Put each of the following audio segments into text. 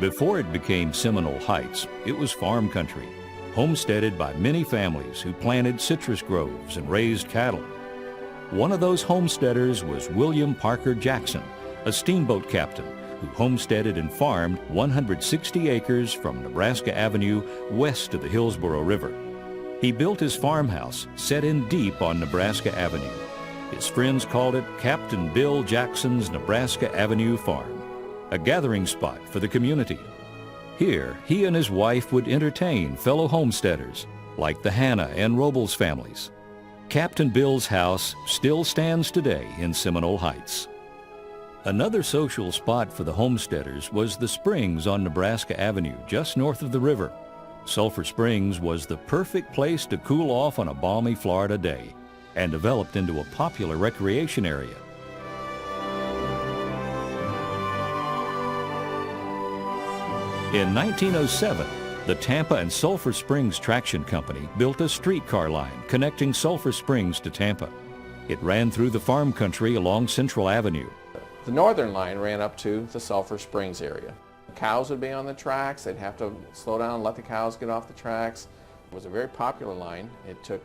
Before it became Seminole Heights, it was farm country, homesteaded by many families who planted citrus groves and raised cattle. One of those homesteaders was William Parker Jackson, a steamboat captain who homesteaded and farmed 160 acres from Nebraska Avenue west of the Hillsborough River. He built his farmhouse set in deep on Nebraska Avenue. His friends called it Captain Bill Jackson's Nebraska Avenue Farm, a gathering spot for the community. Here, he and his wife would entertain fellow homesteaders like the Hannah and Robles families. Captain Bill's house still stands today in Seminole Heights. Another social spot for the homesteaders was the springs on Nebraska Avenue, just north of the river. Sulphur Springs was the perfect place to cool off on a balmy Florida day and developed into a popular recreation area. In 1907, the Tampa and Sulphur Springs Traction Company built a streetcar line connecting Sulphur Springs to Tampa. It ran through the farm country along Central Avenue. The northern line ran up to the Sulphur Springs area. The cows would be on the tracks. They'd have to slow down and let the cows get off the tracks. It was a very popular line. It took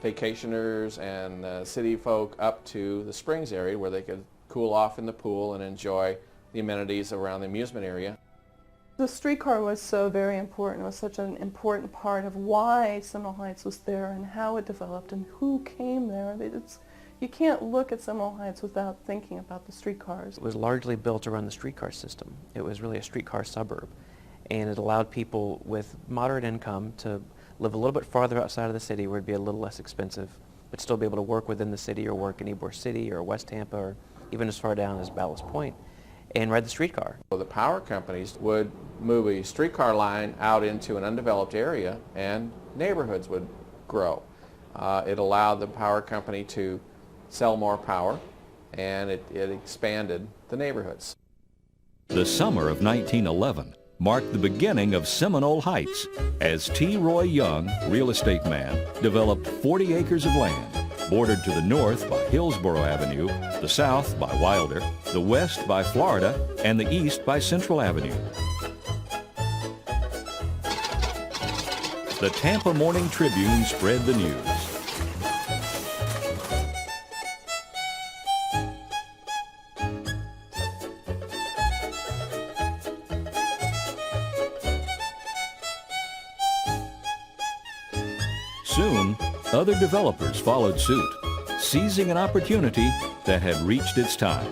vacationers and city folk up to the Springs area where they could cool off in the pool and enjoy the amenities around the amusement area. The streetcar was so very important. It was such an important part of why Seminole Heights was there and how it developed and who came there. You can't look at Seminole Heights without thinking about the streetcars. It was largely built around the streetcar system. It was really a streetcar suburb, and it allowed people with moderate income to live a little bit farther outside of the city where it'd be a little less expensive, but still be able to work within the city or work in Ybor City or West Tampa or even as far down as Ballast Point and ride the streetcar. The power companies would move a streetcar line out into an undeveloped area and neighborhoods would grow. It allowed the power company to sell more power, and it expanded the neighborhoods. The summer of 1911 marked the beginning of Seminole Heights as T. Roy Young, real estate man, developed 40 acres of land, bordered to the north by Hillsborough Avenue, the south by Wilder, the west by Florida, and the east by Central Avenue. The Tampa Morning Tribune spread the news. Soon, other developers followed suit, seizing an opportunity that had reached its time.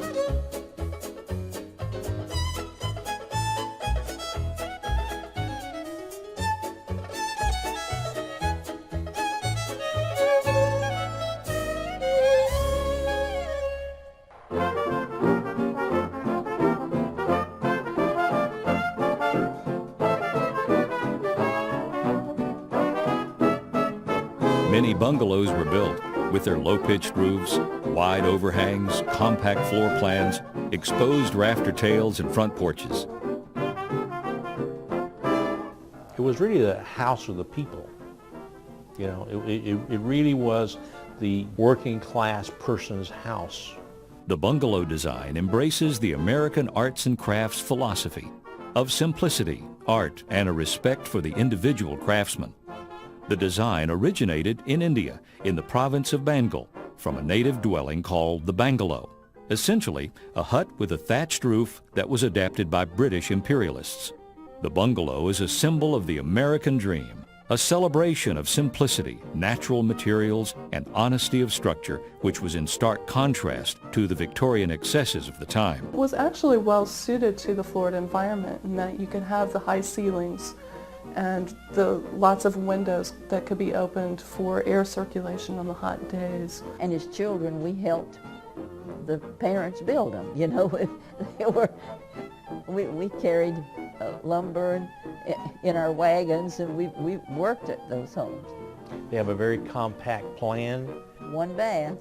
Many bungalows were built with their low-pitched roofs, wide overhangs, compact floor plans, exposed rafter tails, and front porches. It was really the house of the people. You know, it really was the working class person's house. The bungalow design embraces the American arts and crafts philosophy of simplicity, art, and a respect for the individual craftsman. The design originated in India, in the province of Bengal, from a native dwelling called the bungalow, essentially a hut with a thatched roof that was adapted by British imperialists. The bungalow is a symbol of the American dream, a celebration of simplicity, natural materials, and honesty of structure, which was in stark contrast to the Victorian excesses of the time. It was actually well suited to the Florida environment in that you could have the high ceilings and the lots of windows that could be opened for air circulation on the hot days. And as children, we helped the parents build them. You know, we carried lumber in our wagons, and we worked at those homes. They have a very compact plan. One bath,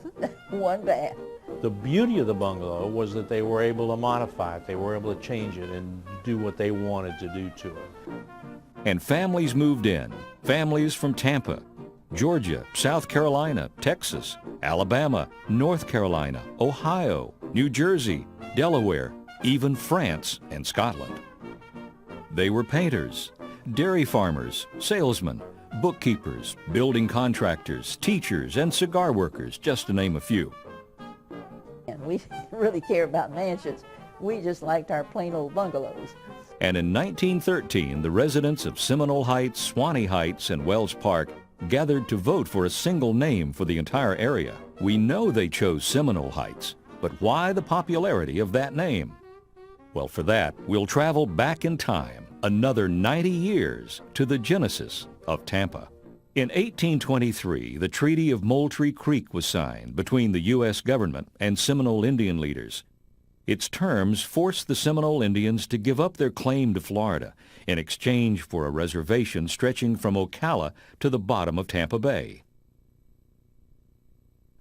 one bath. The beauty of the bungalow was that they were able to modify it. They were able to change it and do what they wanted to do to it. And families moved in, families from Tampa, Georgia, South Carolina, Texas, Alabama, North Carolina, Ohio, New Jersey, Delaware, even France and Scotland. They were painters, dairy farmers, salesmen, bookkeepers, building contractors, teachers, and cigar workers, just to name a few. And we didn't really care about mansions. We just liked our plain old bungalows. And in 1913, the residents of Seminole Heights, Swanee Heights, and Wells Park gathered to vote for a single name for the entire area. We know they chose Seminole Heights, but why the popularity of that name? Well, for that, we'll travel back in time another 90 years to the genesis of Tampa. In 1823, the Treaty of Moultrie Creek was signed between the U.S. government and Seminole Indian leaders. Its terms forced the Seminole Indians to give up their claim to Florida in exchange for a reservation stretching from Ocala to the bottom of Tampa Bay.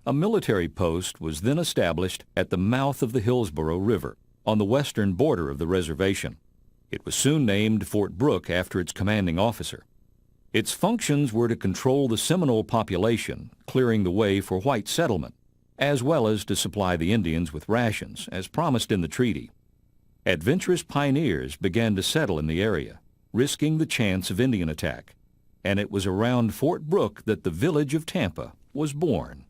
A military post was then established at the mouth of the Hillsborough River on the western border of the reservation. It was soon named Fort Brooke after its commanding officer. Its functions were to control the Seminole population, clearing the way for white settlement, as well as to supply the Indians with rations, as promised in the treaty. Adventurous pioneers began to settle in the area, risking the chance of Indian attack, and it was around Fort Brooke that the village of Tampa was born.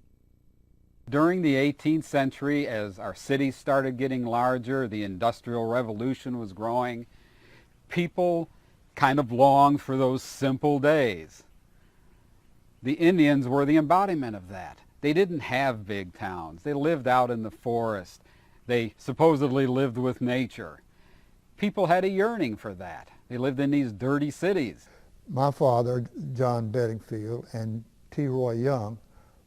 During the 18th century, as our cities started getting larger, the Industrial Revolution was growing, people kind of longed for those simple days. The Indians were the embodiment of that. They didn't have big towns. They lived out in the forest. They supposedly lived with nature. People had a yearning for that. They lived in these dirty cities. My father, John Bedingfield, and T. Roy Young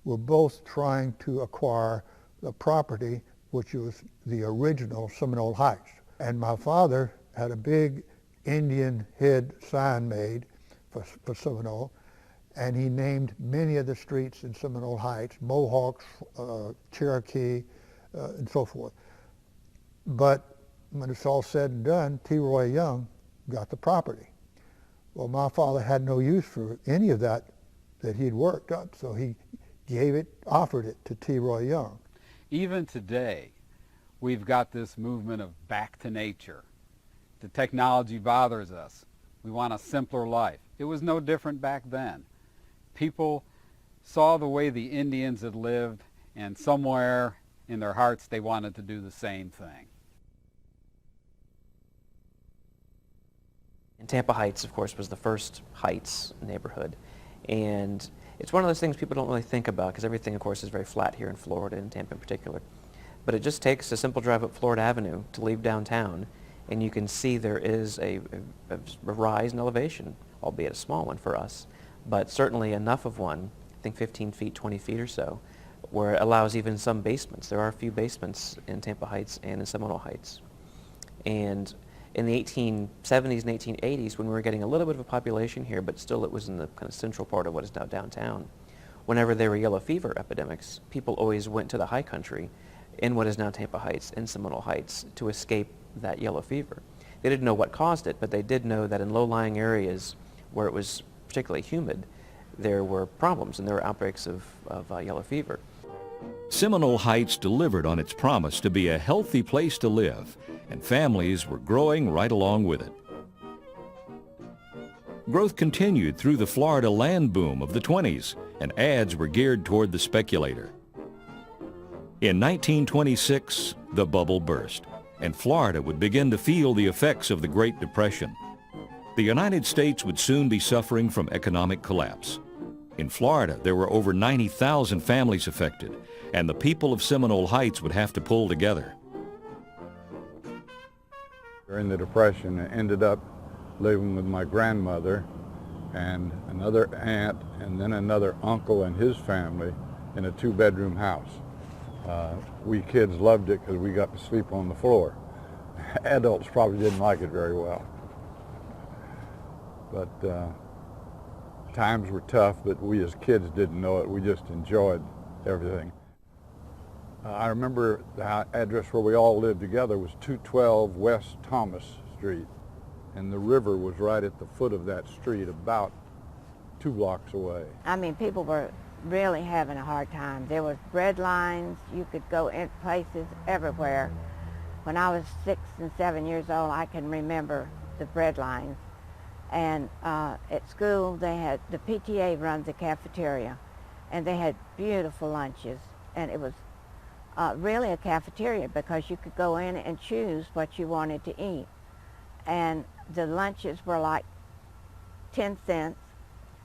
were both trying to acquire the property which was the original Seminole Heights. And my father had a big Indian head sign made for Seminole, and he named many of the streets in Seminole Heights, Mohawks, Cherokee, and so forth. But when it's all said and done, T. Roy Young got the property. Well, my father had no use for any of that he'd worked up, so he offered it to T. Roy Young. Even today, we've got this movement of back to nature. The technology bothers us. We want a simpler life. It was no different back then. People saw the way the Indians had lived, and somewhere in their hearts they wanted to do the same thing. And Tampa Heights, of course, was the first Heights neighborhood. And it's one of those things people don't really think about because everything, of course, is very flat here in Florida, and Tampa in particular. But it just takes a simple drive up Florida Avenue to leave downtown, and you can see there is a rise in elevation, albeit a small one for us, but certainly enough of one, I think 15 feet, 20 feet or so, where it allows even some basements. There are a few basements in Tampa Heights and in Seminole Heights. And in the 1870s and 1880s, when we were getting a little bit of a population here, but still it was in the kind of central part of what is now downtown, whenever there were yellow fever epidemics, people always went to the high country in what is now Tampa Heights and Seminole Heights to escape that yellow fever. They didn't know what caused it, but they did know that in low-lying areas where it was particularly humid, there were problems and there were outbreaks of yellow fever. Seminole Heights delivered on its promise to be a healthy place to live, and families were growing right along with it. Growth continued through the Florida land boom of the 20s, and ads were geared toward the speculator. In 1926, the bubble burst, and Florida would begin to feel the effects of the Great Depression. The United States would soon be suffering from economic collapse. In Florida, there were over 90,000 families affected, and the people of Seminole Heights would have to pull together. During the Depression, I ended up living with my grandmother and another aunt and then another uncle and his family in a two-bedroom house. We kids loved it because we got to sleep on the floor. Adults probably didn't like it very well. But times were tough, but we as kids didn't know it. We just enjoyed everything. I remember the address where we all lived together was 212 West Thomas Street, and the river was right at the foot of that street, about 2 blocks away. I mean, people were really having a hard time. There was bread lines. You could go in places everywhere. When I was 6 and 7 years old, I can remember the bread lines. And at school, they had, the PTA runs a cafeteria, and they had beautiful lunches. And it was really a cafeteria because you could go in and choose what you wanted to eat. And the lunches were like 10 cents,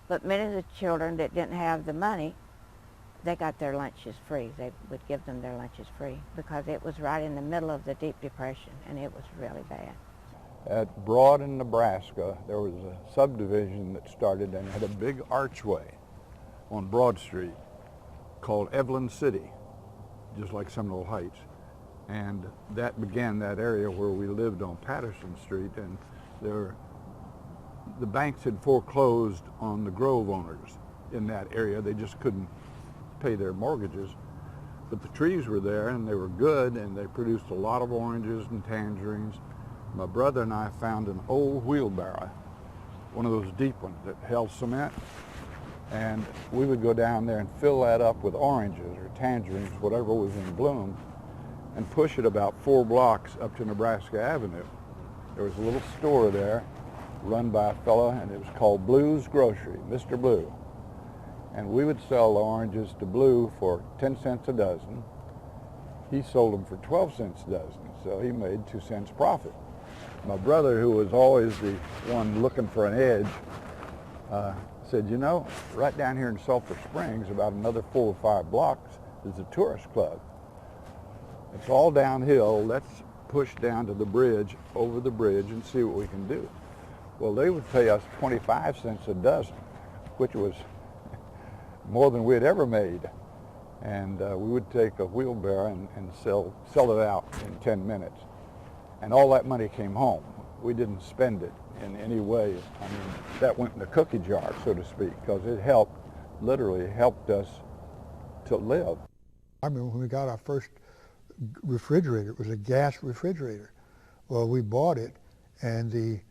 but many of the children that didn't have the money, they got their lunches free. They would give them their lunches free because it was right in the middle of the Deep Depression, and it was really bad. At Broad in Nebraska, there was a subdivision that started and had a big archway on Broad Street called Evelyn City, just like Seminole Heights. And that began that area where we lived on Patterson Street, and the banks had foreclosed on the Grove owners in that area. They just couldn't pay their mortgages. But the trees were there, and they were good, and they produced a lot of oranges and tangerines. My brother and I found an old wheelbarrow, one of those deep ones that held cement, and we would go down there and fill that up with oranges or tangerines, whatever was in bloom, and push it about 4 blocks up to Nebraska Avenue. There was a little store there run by a fellow, and it was called Blue's Grocery, Mr. Blue. And we would sell the oranges to Blue for 10 cents a dozen. He sold them for 12 cents a dozen, so he made 2 cents profit. My brother, who was always the one looking for an edge, said, you know, right down here in Sulphur Springs, about another 4 or 5 blocks, is a tourist club. It's all downhill. Let's push down to the bridge, over the bridge, and see what we can do. Well, they would pay us 25 cents a dozen, which was more than we had ever made. And we would take a wheelbarrow and sell it out in 10 minutes. And all that money came home. We didn't spend it in any way. I mean, that went in the cookie jar, so to speak, because it helped, literally helped us to live. I remember when we got our first refrigerator, it was a gas refrigerator. Well, we bought it, and the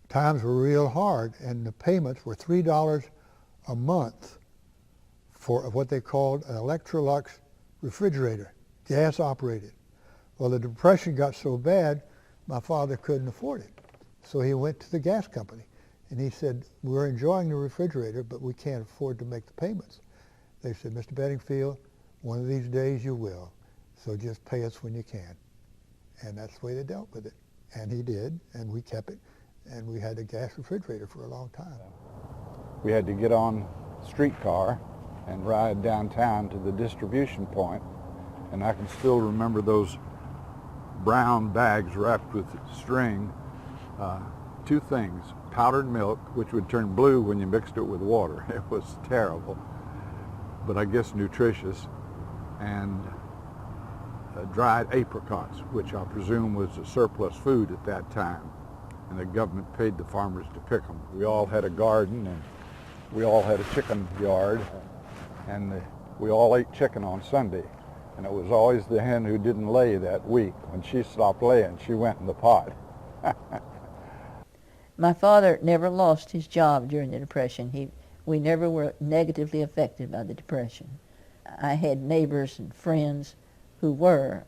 times were real hard, and the payments were $3 a month for what they called an Electrolux refrigerator, gas operated. Well, the Depression got so bad, my father couldn't afford it. So he went to the gas company, and he said, we're enjoying the refrigerator, but we can't afford to make the payments. They said, Mr. Bedingfield, one of these days you will, so just pay us when you can. And that's the way they dealt with it. And he did, and we kept it, and we had a gas refrigerator for a long time. We had to get on a streetcar and ride downtown to the distribution point, and I can still remember those brown bags wrapped with string. 2 things: powdered milk, which would turn blue when you mixed it with water. It was terrible, but I guess nutritious, and dried apricots, which I presume was a surplus food at that time, and the government paid the farmers to pick them. We all had a garden, and we all had a chicken yard, and we all ate chicken on Sunday. And it was always the hen who didn't lay that week. When she stopped laying, she went in the pot. My father never lost his job during the Depression. We never were negatively affected by the Depression. I had neighbors and friends who were.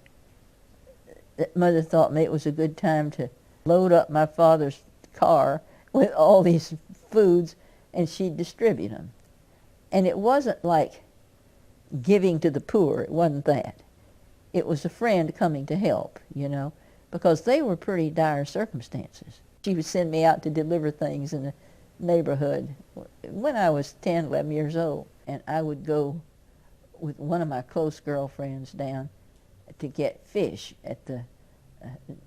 Mother thought it was a good time to load up my father's car with all these foods, and she'd distribute them. And it wasn't like giving to the poor. It wasn't that. It was a friend coming to help, you know, because they were pretty dire circumstances. She would send me out to deliver things in the neighborhood when I was 10, 11 years old. And I would go with one of my close girlfriends down to get fish at the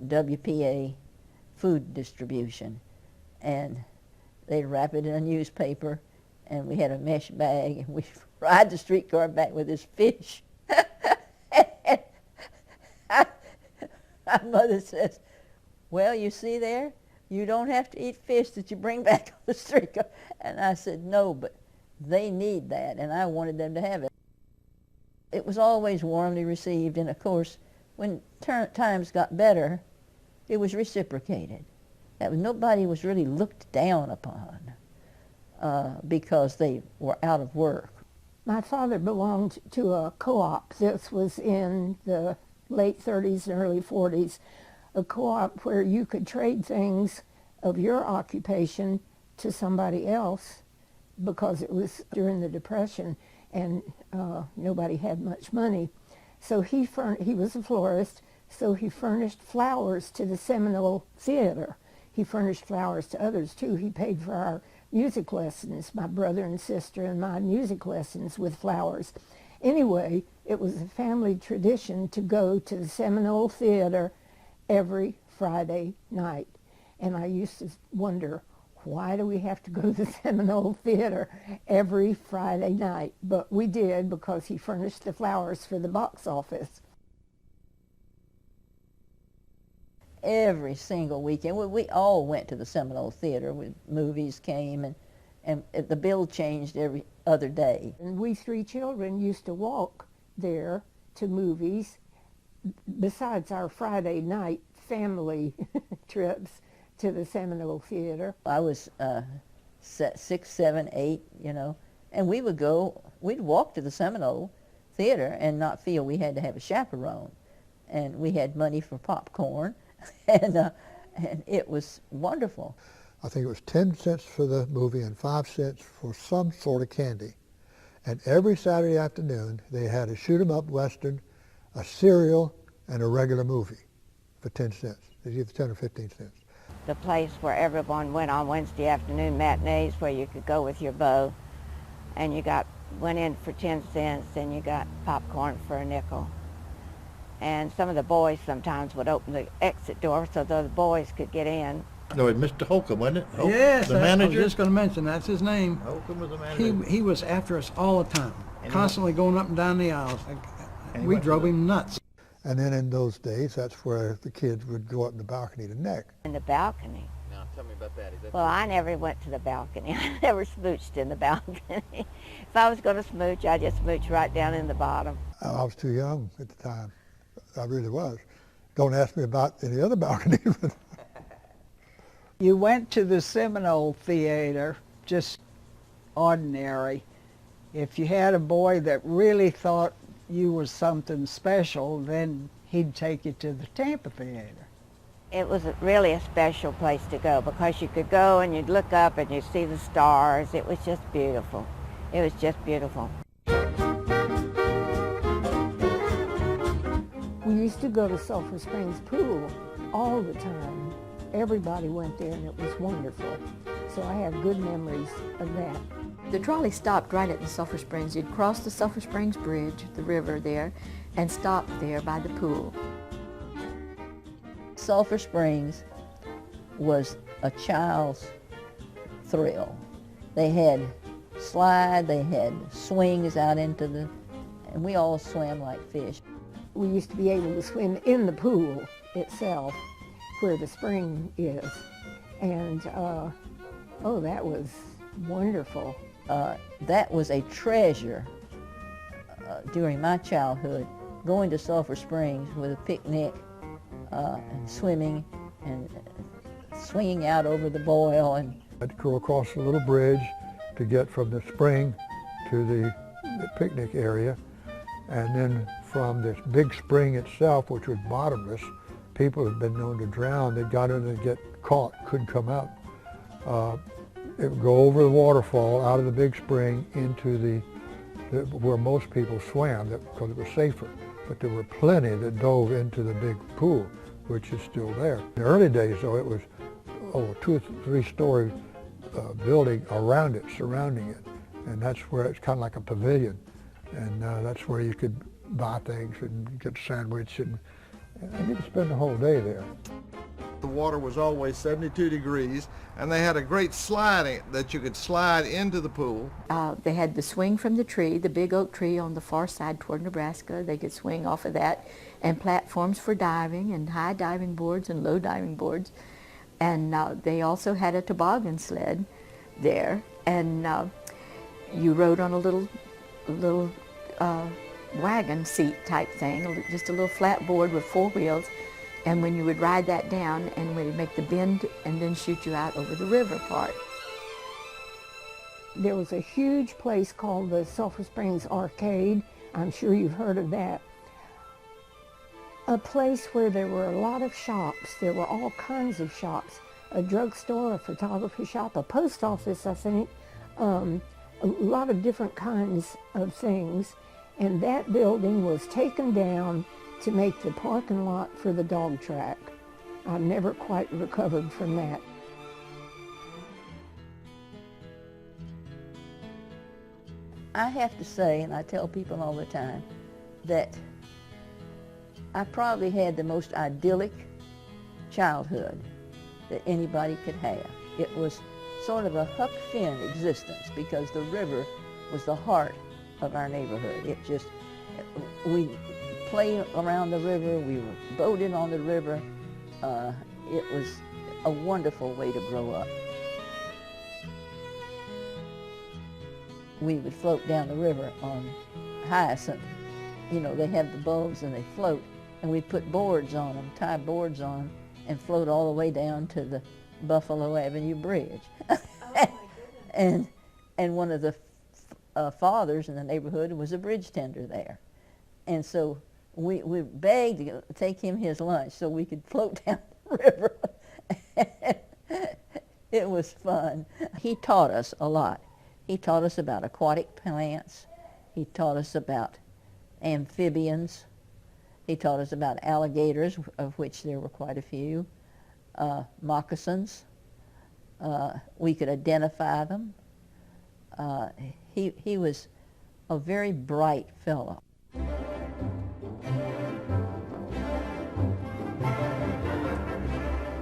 WPA food distribution. And they'd wrap it in a newspaper, and we had a mesh bag, and we'd ride the streetcar back with this fish. My mother says, well, you see there, you don't have to eat fish that you bring back on the streetcar. And I said, no, but they need that, and I wanted them to have it. It was always warmly received, and of course, when times got better, it was reciprocated. Nobody was really looked down upon because they were out of work. My father belonged to a co-op. This was in the late 30s and early 40s, a co-op where you could trade things of your occupation to somebody else, because it was during the Depression and nobody had much money. So he was a florist, so he furnished flowers to the Seminole Theater. He furnished flowers to others too. He paid for our music lessons, my brother and sister and my music lessons with flowers. Anyway, it was a family tradition to go to the Seminole Theater every Friday night. And I used to wonder, why do we have to go to the Seminole Theater every Friday night? But we did, because he furnished the flowers for the box office. Every single weekend, we all went to the Seminole Theater. Movies came, and the bill changed every other day. And we three children used to walk there to movies, besides our Friday night family trips to the Seminole Theater. I was 6, 7, 8, and we'd walk to the Seminole Theater and not feel we had to have a chaperone. And we had money for popcorn, and it was wonderful. I think it was 10 cents for the movie and 5 cents for some sort of candy. And every Saturday afternoon, they had a shoot-'em-up Western, a cereal, and a regular movie for 10 cents. They give 10 or 15 cents. The place where everyone went on Wednesday afternoon matinees, where you could go with your beau, and you went in for 10 cents, and you got popcorn for a nickel. And some of the boys sometimes would open the exit door so the boys could get in. No, it was Mr. Holcomb, wasn't it? Holcomb, yes, the manager? I was just going to mention that's his name. Holcomb was the manager. He was after us all the time, constantly going up and down the aisles. We drove him nuts. And then in those days, that's where the kids would go up in the balcony to neck. In the balcony? Now, tell me about that. Well, I never went to the balcony. I never smooched in the balcony. If I was going to smooch, I just smooched right down in the bottom. I was too young at the time. I really was. Don't ask me about any other balcony. You went to the Seminole Theater, just ordinary. If you had a boy that really thought you were something special, then he'd take you to the Tampa Theater. It was really a special place to go, because you could go and you'd look up and you'd see the stars. It was just beautiful. It was just beautiful. We used to go to Sulphur Springs Pool all the time. Everybody went there, and it was wonderful. So I have good memories of that. The trolley stopped right at the Sulphur Springs. You'd cross the Sulphur Springs Bridge, the river there, and stop there by the pool. Sulphur Springs was a child's thrill. They had slide, they had swings out into and we all swam like fish. We used to be able to swim in the pool itself, where the spring is. And, oh, that was wonderful. That was a treasure during my childhood, going to Sulphur Springs with a picnic and swimming and swinging out over the boil. And I'd go across a little bridge to get from the spring to the picnic area, and then from this big spring itself, which was bottomless, people had been known to drown. They got in and get caught, couldn't come out. It would go over the waterfall, out of the big spring, into where most people swam, because it was safer. But there were plenty that dove into the big pool, which is still there. In the early days, though, it was a 2 or 3 story building around it, surrounding it. And that's where it's kind of like a pavilion. And that's where you could buy things and get a sandwich, and you could spend the whole day there. The water was always 72 degrees, and they had a great slide that you could slide into the pool. They had the swing from the tree, the big oak tree on the far side toward Nebraska. They could swing off of that, and platforms for diving, and high diving boards and low diving boards. And they also had a toboggan sled there, and you rode on a little wagon seat type thing, just a little flat board with 4 wheels. And when you would ride that down, and we'd make the bend and then shoot you out over the river part. There was a huge place called the Sulphur Springs Arcade. I'm sure you've heard of that. A place where there were a lot of shops. There were all kinds of shops. a drugstore, a photography shop, a post office, I think, a lot of different kinds of things. And that building was taken down to make the parking lot for the dog track. I've never quite recovered from that. I have to say, and I tell people all the time, that I probably had the most idyllic childhood that anybody could have. It was sort of a Huck Finn existence because the river was the heart of our neighborhood. We played around the river, we were boating on the river. It was a wonderful way to grow up. We would float down the river on Hyacinth. You know, they have the bulbs and they float, and we'd put boards on them, tie boards on them, and float all the way down to the Buffalo Avenue Bridge. And one of the fathers in the neighborhood was a bridge tender there. And so we begged to take him his lunch so we could float down the river. It was fun. He taught us a lot. He taught us about aquatic plants. He taught us about amphibians. He taught us about alligators, of which there were quite a few, moccasins. We could identify them. He was a very bright fellow.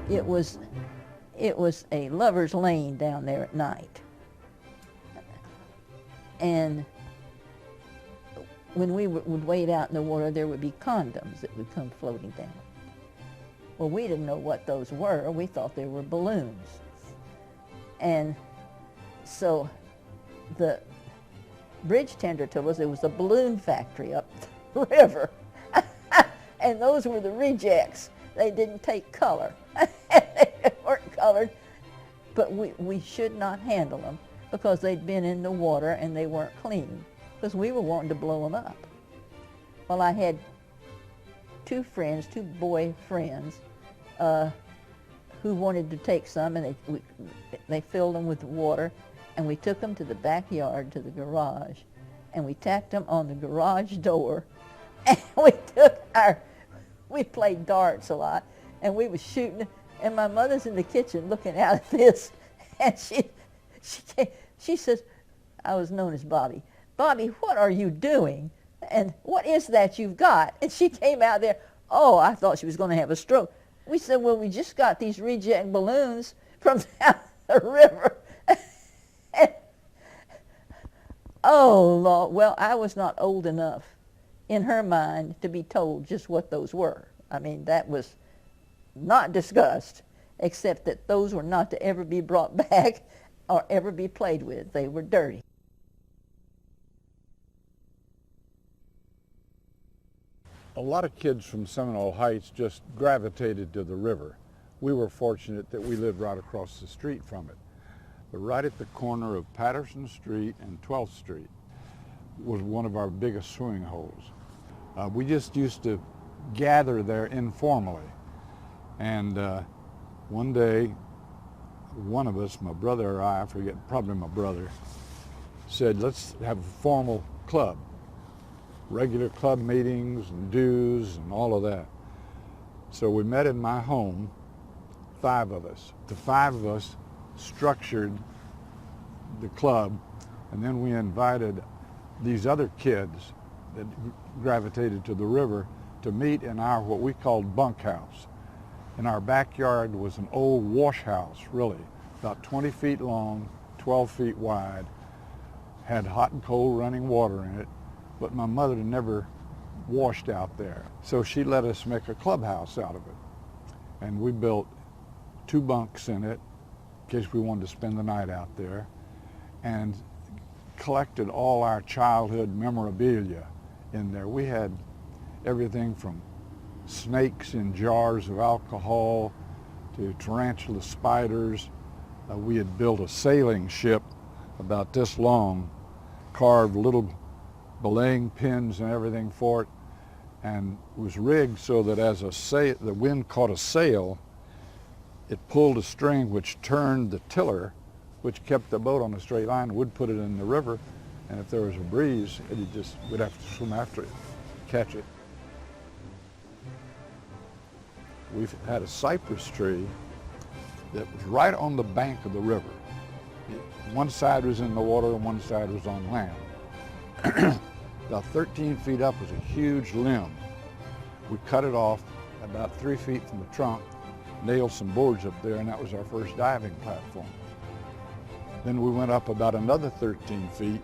It was a lover's lane down there at night. And when we would wade out in the water, there would be condoms that would come floating down. Well, we didn't know what those were. We thought they were balloons. And so the bridge tender told us there was a balloon factory up the river. And those were the rejects. They didn't take color. They weren't colored. But we should not handle them because they'd been in the water and they weren't clean, because we were wanting to blow them up. Well, I had two boy friends, who wanted to take some, and they filled them with water, and we took them to the backyard, to the garage, and we tacked them on the garage door, and we played darts a lot, and we was shooting, and my mother's in the kitchen looking out at this, and she says, I was known as Bobby, Bobby, what are you doing? And what is that you've got? And she came out there, oh, I thought she was going to have a stroke. We said, well, we just got these reject balloons from down the river. Oh, Lord. Well, I was not old enough in her mind to be told just what those were. I mean, that was not discussed, except that those were not to ever be brought back or ever be played with. They were dirty. A lot of kids from Seminole Heights just gravitated to the river. We were fortunate that we lived right across the street from it. But right at the corner of Patterson Street and 12th Street was one of our biggest swimming holes. We just used to gather there informally. And one day, one of us, my brother or I forget, probably my brother, said, let's have a formal club. Regular club meetings and dues and all of that. So we met in my home, 5 of us. The 5 of us structured the club, and then we invited these other kids that gravitated to the river to meet in our what we called bunkhouse. In our backyard was an old wash house, really, about 20 feet long, 12 feet wide, had hot and cold running water in it, but my mother never washed out there. So she let us make a clubhouse out of it. And we built 2 bunks in it in case we wanted to spend the night out there, and collected all our childhood memorabilia in there. We had everything from snakes in jars of alcohol to tarantula spiders. We had built a sailing ship about this long, carved little belaying pins and everything for it, and was rigged so that as the wind caught a sail, it pulled a string which turned the tiller, which kept the boat on a straight line, would put it in the river, and if there was a breeze, we'd have to swim after it, catch it. We've had a cypress tree that was right on the bank of the river. One side was in the water and one side was on land. About 13 feet up was a huge limb. We cut it off about 3 feet from the trunk, nailed some boards up there, and that was our first diving platform. Then we went up about another 13 feet,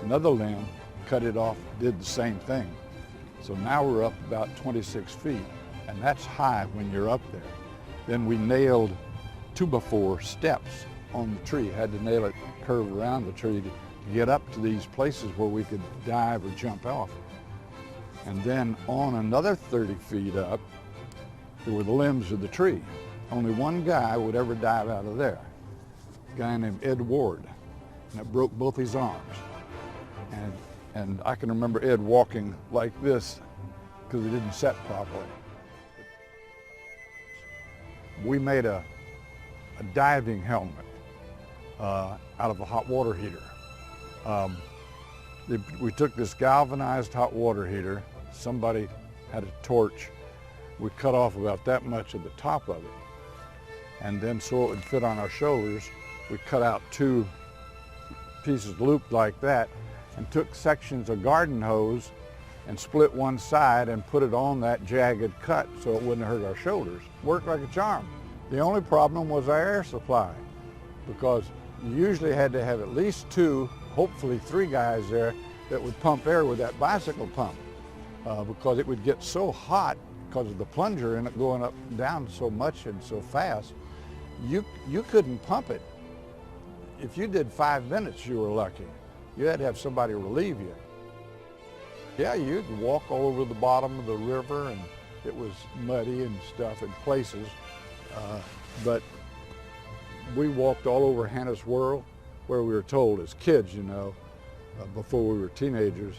another limb, cut it off, did the same thing. So now we're up about 26 feet, and that's high when you're up there. Then we nailed 2x4 steps on the tree, had to nail it curve around the tree to get up to these places where we could dive or jump off. And then on another 30 feet up, there were the limbs of the tree. Only one guy would ever dive out of there, a guy named Ed Ward, and it broke both his arms. And I can remember Ed walking like this because he didn't set properly. We made a diving helmet out of a hot water heater. We took this galvanized hot water heater, somebody had a torch, we cut off about that much of the top of it, and then so it would fit on our shoulders, we cut out 2 pieces looped like that and took sections of garden hose and split one side and put it on that jagged cut so it wouldn't hurt our shoulders. Worked like a charm. The only problem was our air supply, because you usually had to have at least 2, hopefully 3 guys there that would pump air with that bicycle pump, because it would get so hot because of the plunger in it going up and down so much and so fast, you couldn't pump it. If you did 5 minutes, you were lucky. You had to have somebody relieve you. Yeah, you'd walk all over the bottom of the river, and it was muddy and stuff in places, but we walked all over Hannah's Whirl, where we were told as kids, you know, before we were teenagers,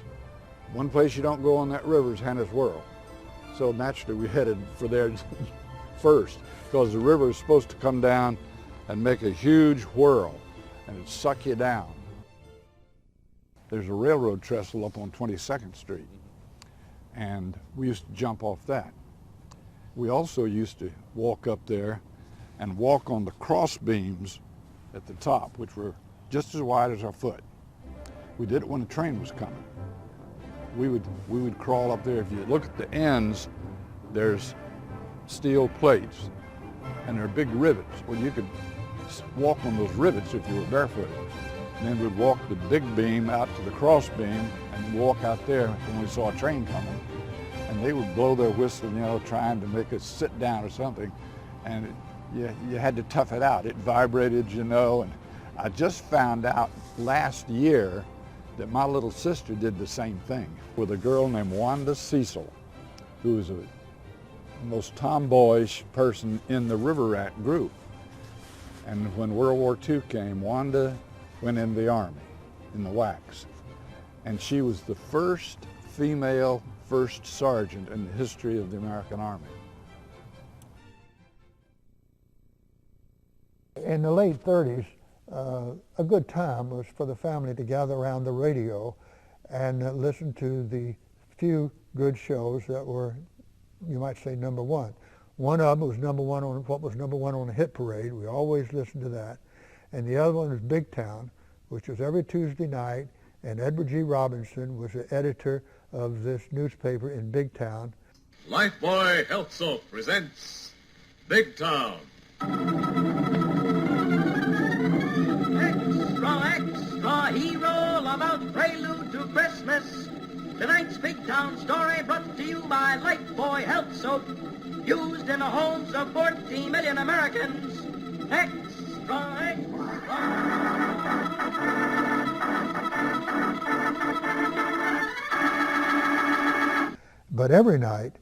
one place you don't go on that river is Hannah's Whirl. So naturally we headed for there first, because the river is supposed to come down and make a huge whirl, and it'd suck you down. There's a railroad trestle up on 22nd Street, and we used to jump off that. We also used to walk up there and walk on the cross beams at the top, which were just as wide as our foot. We did it when the train was coming. We would crawl up there. If you look at the ends, there's steel plates, and there are big rivets. Well, you could walk on those rivets if you were barefooted. And then we'd walk the big beam out to the cross beam and walk out there when we saw a train coming. And they would blow their whistle, you know, trying to make us sit down or something. And you had to tough it out. It vibrated, you know. And I just found out last year that my little sister did the same thing with a girl named Wanda Cecil, who was the most tomboyish person in the River Rat group. And when World War II came, Wanda went in the Army, in the WACs. And she was the first female first sergeant in the history of the American Army. In the late 30s, a good time was for the family to gather around the radio and listen to the few good shows that were, you might say, number one. One of them was number one on what was number one on the hit parade. We always listened to that. And the other one was Big Town, which was every Tuesday night, and Edward G. Robinson was the editor of this newspaper in Big Town. Lifebuoy Health Soap presents Big Town. Extra, extra, hero about prelude to Christmas. Tonight's Big Town story brought to you by Lifebuoy Health Soap, used in the homes of 14 million Americans. Extra, extra. But every night,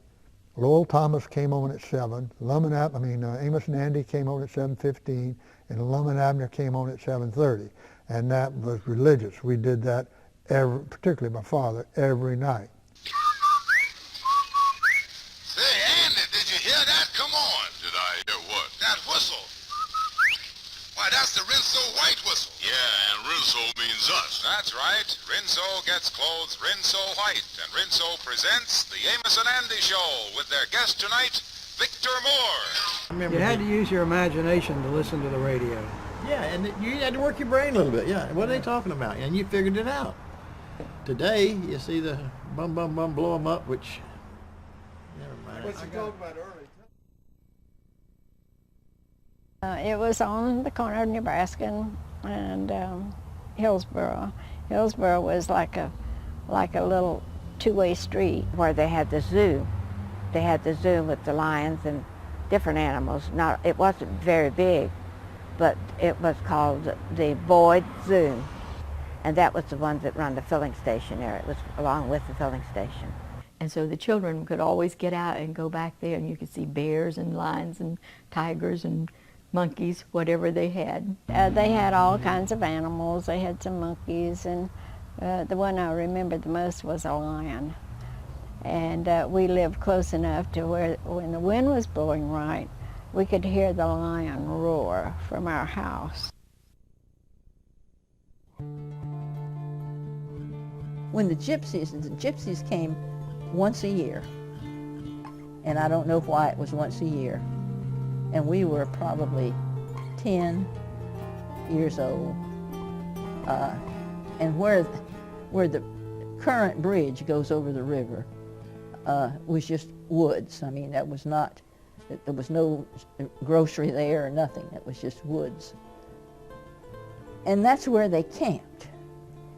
Lowell Thomas came on at 7, Amos and Andy came on at 7:15, and Lum and Abner came on at 7:30. And that was religious. We did that, particularly my father, every night. Say, Andy, did you hear that? Come on. Did I hear what? That whistle. Rinso means us. That's right. Rinso gets clothes Rinso white, and Rinso presents the Amos and Andy Show with their guest tonight, Victor Moore. You had to use your imagination to listen to the radio. Yeah, and you had to work your brain a little bit. Yeah, what are they talking about? And you figured it out. Today, you see the bum, bum, bum, blow them up, which, never mind. What's he talking about early? It was on the corner of Nebraska and Hillsboro. Hillsboro was like a little two-way street. Where they had the zoo. They had the zoo with the lions and different animals. It wasn't very big, but it was called the Boyd Zoo. And that was the one that run the filling station there. It was along with the filling station. And so the children could always get out and go back there, and you could see bears and lions and tigers and monkeys, whatever they had. They had all kinds of animals. They had some monkeys, and the one I remember the most was a lion. And we lived close enough to where when the wind was blowing right, we could hear the lion roar from our house. When the gypsies came once a year, and I don't know why it was once a year, and we were probably 10 years old, and where the current bridge goes over the river was just woods. I mean, there was no grocery there or nothing. It was just woods. And that's where they camped.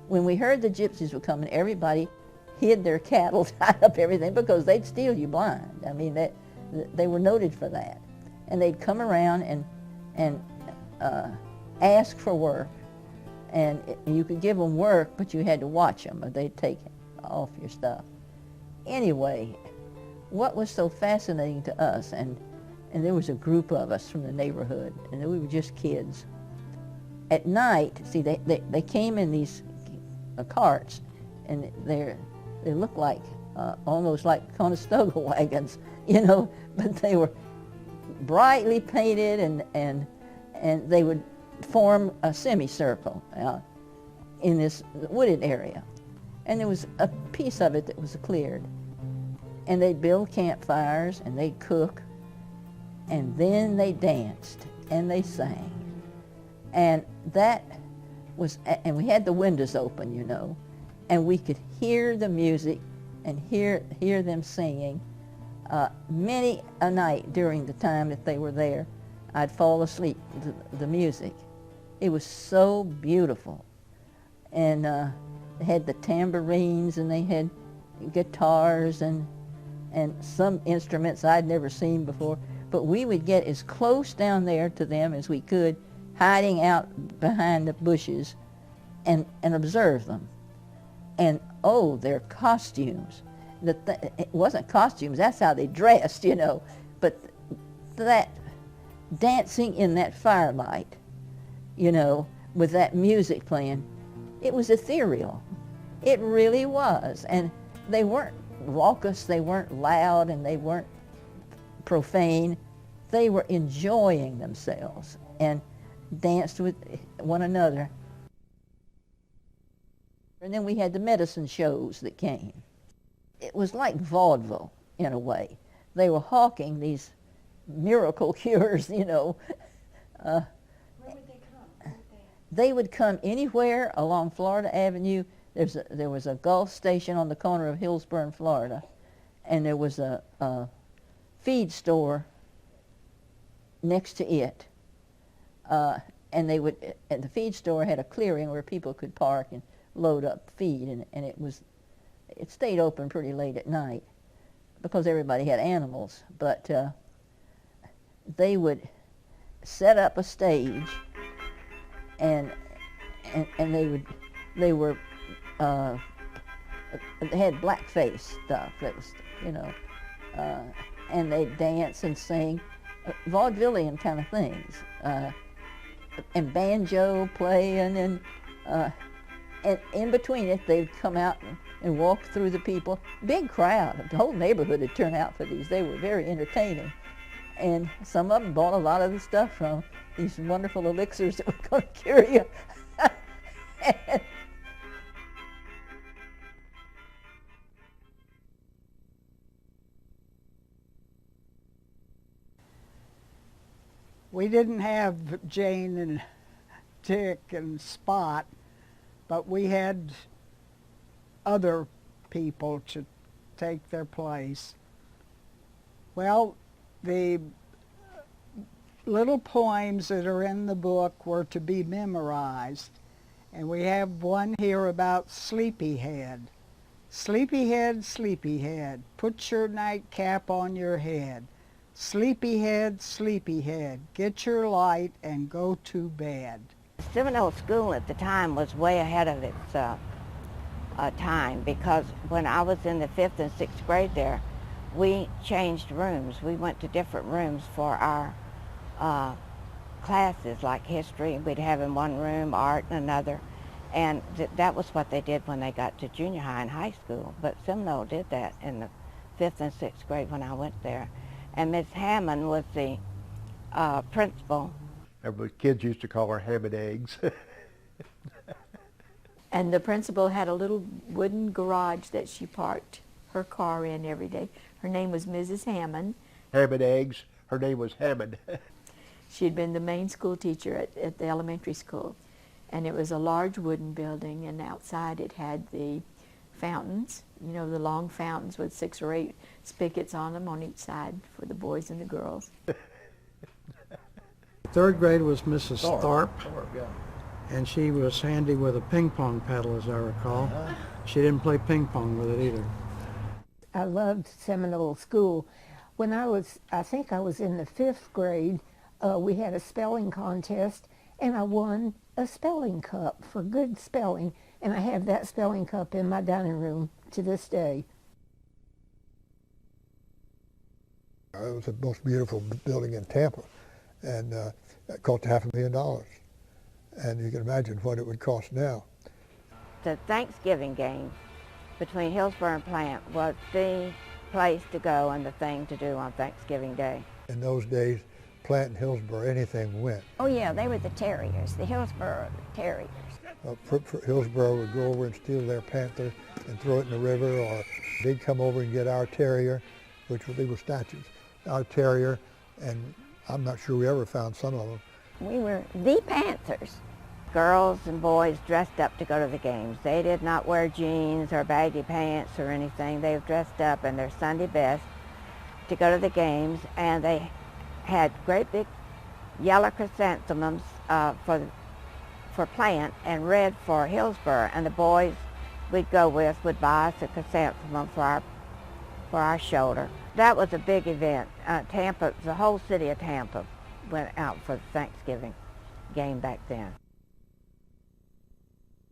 When we heard the gypsies were coming, everybody hid their cattle, tied up everything, because they'd steal you blind. I mean, they were noted for that. And they'd come around and ask for work. And you could give them work, but you had to watch them, or they'd take off your stuff. Anyway, what was so fascinating to us, and there was a group of us from the neighborhood, and we were just kids. At night, see, they came in these carts, and they looked like almost like Conestoga wagons, you know, but they were brightly painted, and they would form a semicircle in this wooded area. And there was a piece of it that was cleared. And they'd build campfires, and they'd cook, and then they danced, and they sang. And that was, and we had the windows open, you know, and we could hear the music and hear them singing. Many a night during the time that they were there, I'd fall asleep to the music. It was so beautiful. And they had the tambourines, and they had guitars and some instruments I'd never seen before. But we would get as close down there to them as we could, hiding out behind the bushes, and observe them. And oh, their costumes. It wasn't costumes, that's how they dressed, you know. But that dancing in that firelight, you know, with that music playing, it was ethereal. It really was. And they weren't raucous, they weren't loud, and they weren't profane. They were enjoying themselves and danced with one another. And then we had the medicine shows that came. It was like vaudeville in a way. They were hawking these miracle cures, you know. Where would they come? They would come anywhere along Florida Avenue. There was a Gulf station on the corner of Hillsboro and Florida, and there was a feed store next to it. And the feed store had a clearing where people could park and load up feed, and it stayed open pretty late at night because everybody had animals. But they would set up a stage, and they had blackface stuff that was, you know, and they'd dance and sing vaudevillian kind of things, and banjo playing, and in between it they'd come out and walk through the people. Big crowd, the whole neighborhood would turn out for these. They were very entertaining, and some of them bought a lot of the stuff from these wonderful elixirs that were going to cure you. We didn't have Jane and Dick and Spot, but we had other people to take their place. Well, the little poems that are in the book were to be memorized, and we have one here about Sleepyhead. Sleepyhead, sleepyhead, put your nightcap on your head. Sleepyhead, sleepyhead, get your light and go to bed. Seminole School at the time was way ahead of its time, because when I was in the 5th and 6th grade there, we changed rooms. We went to different rooms for our classes, like history. We'd have in one room, art in another. And that was what they did when they got to junior high and high school. But Seminole did that in the 5th and 6th grade when I went there. And Miss Hammond was the principal. Everybody, kids used to call her ham and eggs. And the principal had a little wooden garage that she parked her car in every day. Her name was Mrs. Hammond. Ham and eggs. Her name was Hammond. She had been the main school teacher at the elementary school. And it was a large wooden building, and outside it had the fountains, you know, the long fountains with 6 or 8 spigots on them on each side for the boys and the girls. 3rd grade was Mrs. Tharp, Yeah. and she was handy with a ping pong paddle, as I recall. She didn't play ping pong with it either. I loved Seminole School. When I think I was in the 5th grade, we had a spelling contest, and I won a spelling cup for good spelling, and I have that spelling cup in my dining room to this day. It was the most beautiful building in Tampa, and it cost $500,000. And you can imagine what it would cost now. The Thanksgiving game between Hillsborough and Plant was the place to go and the thing to do on Thanksgiving Day. In those days, Plant and Hillsborough, anything went. Oh yeah, they were the Terriers, the Hillsborough Terriers. Hillsborough would go over and steal their panther and throw it in the river, or they'd come over and get our terrier, which they were statues, our terrier, and I'm not sure we ever found some of them. We were the Panthers. Girls and boys dressed up to go to the games. They did not wear jeans or baggy pants or anything. They were dressed up in their Sunday best to go to the games, and they had great big yellow chrysanthemums for Plant and red for Hillsborough, and the boys we'd go with would buy us a chrysanthemum for our shoulder. That was a big event. Tampa, the whole city of Tampa went out for the Thanksgiving game back then.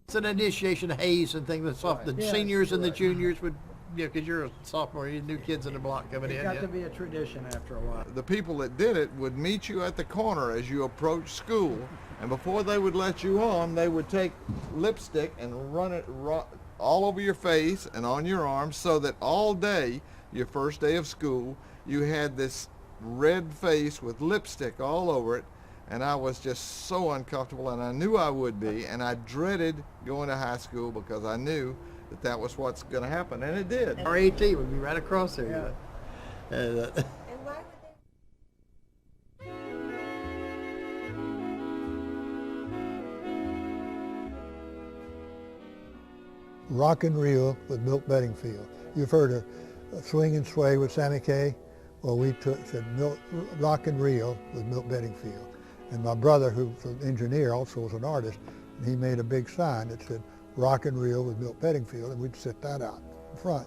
It's an initiation haze and things. The seniors and the juniors would, because you're a sophomore, you new kids in the block coming in. It got to be a tradition after a while. The people that did it would meet you at the corner as you approached school, and before they would let you on, they would take lipstick and run it all over your face and on your arms, so that all day, your first day of school, you had this red face with lipstick all over it, and I was just so uncomfortable, and I knew I would be, and I dreaded going to high school because I knew that was what's going to happen, and it did. Our AT would be right across there. Yeah. Rock and Reel with Milt Bedingfield. You've heard of Swing and Sway with Sammy Kaye? Well, we said Rock and Reel with Milt Bedingfield. And my brother, who's an engineer, also was an artist, and he made a big sign that said Rock and Reel with Milt Bedingfield, and we'd sit that out in front.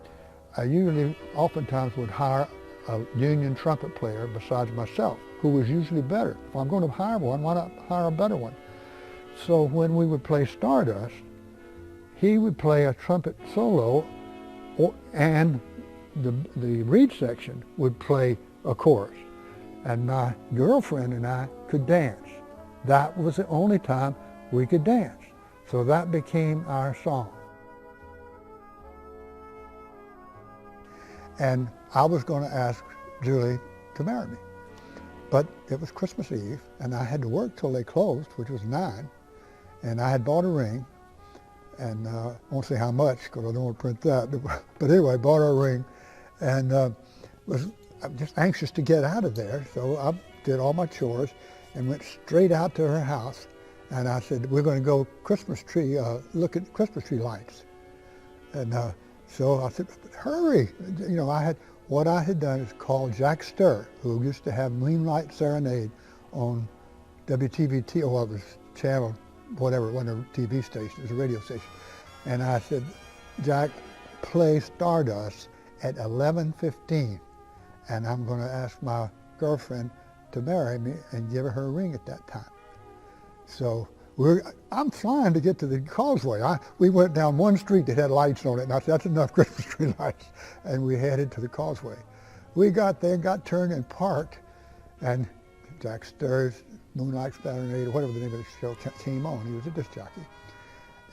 I oftentimes would hire a union trumpet player besides myself, who was usually better. If I'm going to hire one, why not hire a better one? So when we would play Stardust, he would play a trumpet solo, and the reed section would play a chorus. And my girlfriend and I could dance. That was the only time we could dance. So that became our song. And I was going to ask Julie to marry me. But it was Christmas Eve, and I had to work till they closed, which was 9. And I had bought a ring, and won't say how much because I don't want to print that. But anyway, bought her a ring, and I'm just anxious to get out of there. So I did all my chores and went straight out to her house. And I said, we're going to go Christmas tree, look at Christmas tree lights. And so I said, hurry. You know, what I had done is called Jack Sturr, who used to have Moonlight Serenade on WTVT, or it was channel, whatever, it wasn't a TV station, it was a radio station. And I said, Jack, play Stardust at 11:15. And I'm going to ask my girlfriend to marry me and give her a ring at that time. So I'm flying to get to the causeway. We went down one street that had lights on it, and I said, that's enough Christmas tree lights. And we headed to the causeway. We got there, got turned and parked, and Jack Sturr's Moonlight Serenade, or whatever the name of the show, came on. He was a disc jockey.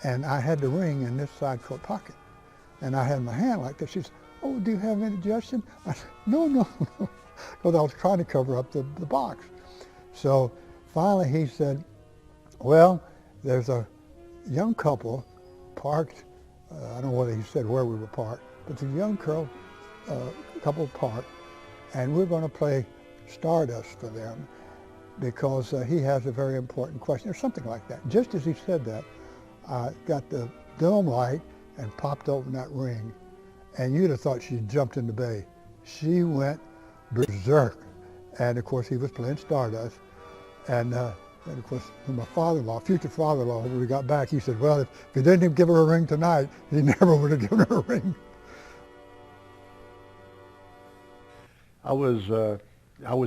And I had the ring in this side coat pocket. And I had my hand like this. She said, oh, do you have any indigestion? I said, no, because I was trying to cover up the box. So finally he said, well, there's a young couple parked, I don't know whether he said where we were parked, but the young couple parked, and we're going to play Stardust for them because he has a very important question, or something like that. Just as he said that, I got the dome light and popped open that ring, and you'd have thought she jumped in the bay. She went berserk, and of course he was playing Stardust, and of course my father-in-law, future father-in-law, when we got back, he said, well, if he didn't even give her a ring tonight, he never would have given her a ring. I was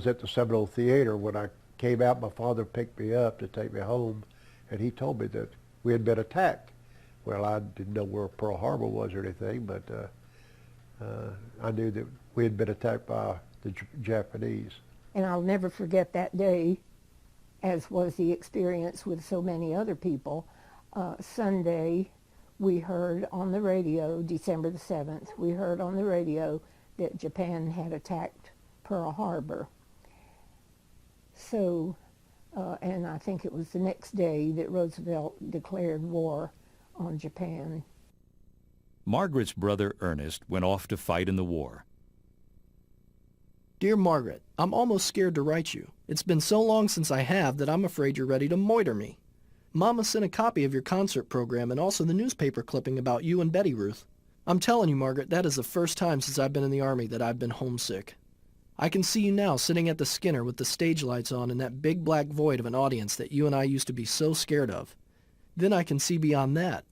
at the Seminole Theater when I came out. My father picked me up to take me home, and he told me that we had been attacked. Well, I didn't know where Pearl Harbor was or anything, but I knew that we had been attacked by the Japanese. And I'll never forget that day, as was the experience with so many other people. Sunday, we heard on the radio, December the 7th, we heard on the radio that Japan had attacked Pearl Harbor. So, and I think it was the next day that Roosevelt declared war on Japan. Margaret's brother Ernest went off to fight in the war. Dear Margaret, I'm almost scared to write you. It's been so long since I have that I'm afraid you're ready to moiter me. Mama sent a copy of your concert program and also the newspaper clipping about you and Betty Ruth. I'm telling you, Margaret, that is the first time since I've been in the Army that I've been homesick. I can see you now sitting at the Skinner with the stage lights on in that big black void of an audience that you and I used to be so scared of. Then I can see beyond that,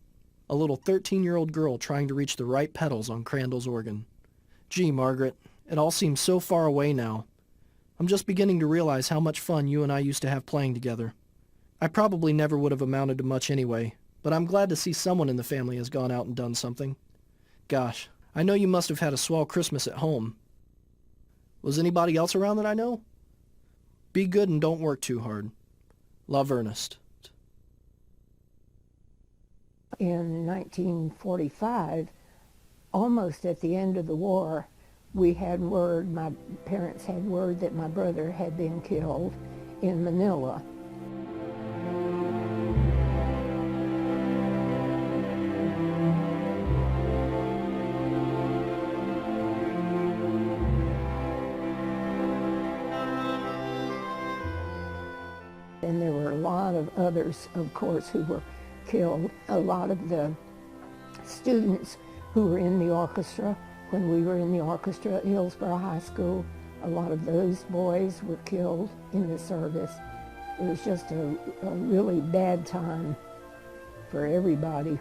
a little 13-year-old girl trying to reach the right pedals on Crandall's organ. Gee, Margaret, it all seems so far away now. I'm just beginning to realize how much fun you and I used to have playing together. I probably never would have amounted to much anyway, but I'm glad to see someone in the family has gone out and done something. Gosh, I know you must have had a swell Christmas at home. Was anybody else around that I know? Be good and don't work too hard. Love, Ernest. In 1945, almost at the end of the war, we had word, my parents had word that my brother had been killed in Manila. And there were a lot of others, of course, who were killed. A lot of the students who were in the orchestra, when we were in the orchestra at Hillsborough High School, a lot of those boys were killed in the service. It was just a really bad time for everybody.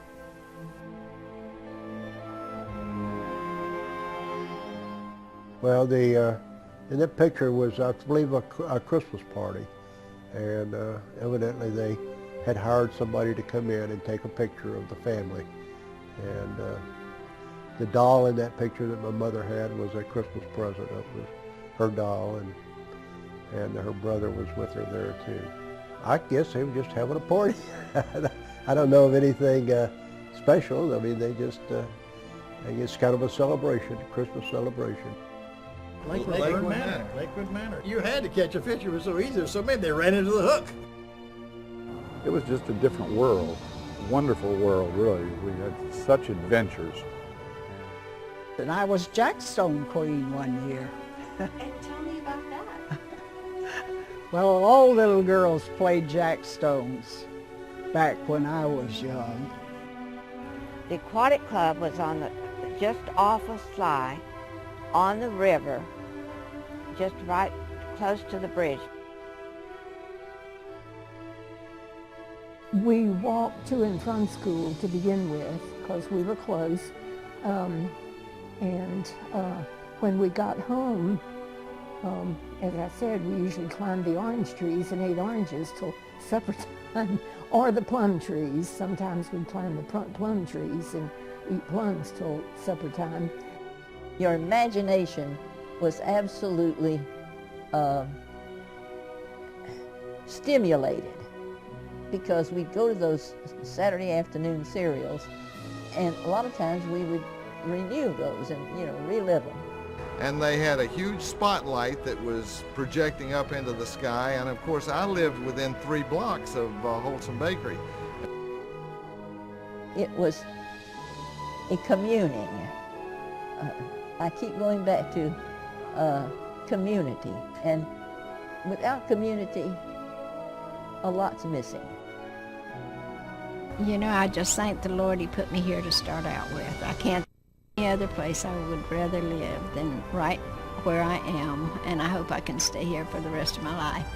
Well, in that picture was, I believe, a Christmas party. And evidently they had hired somebody to come in and take a picture of the family. And the doll in that picture that my mother had was a Christmas present. It was her doll, and her brother was with her there too. I guess they were just having a party. I don't know of anything special. I mean, they just, it's kind of a celebration, a Christmas celebration. Lakewood Manor. You had to catch a fish. It was so easy. So maybe they ran into the hook. It was just a different world. wonderful world, really. We had such adventures. And I was Jackstone Queen one year. And tell me about that. Well, all little girls played Jackstones back when I was young. The aquatic club was on the just off of Sly, on the river, just right close to the bridge. We walked to and from school to begin with because we were close. When we got home, as I said, we usually climbed the orange trees and ate oranges till supper time, or the plum trees. Sometimes we'd climb the plum trees and eat plums till supper time. Your imagination was absolutely stimulated, because we'd go to those Saturday afternoon serials, and a lot of times we would renew those and, relive them. And they had a huge spotlight that was projecting up into the sky, and of course I lived within 3 blocks of Wholesome Bakery. It was a communing. I keep going back to community, and without community, a lot's missing. I just thank the Lord He put me here to start out with. I can't any other place I would rather live than right where I am, and I hope I can stay here for the rest of my life.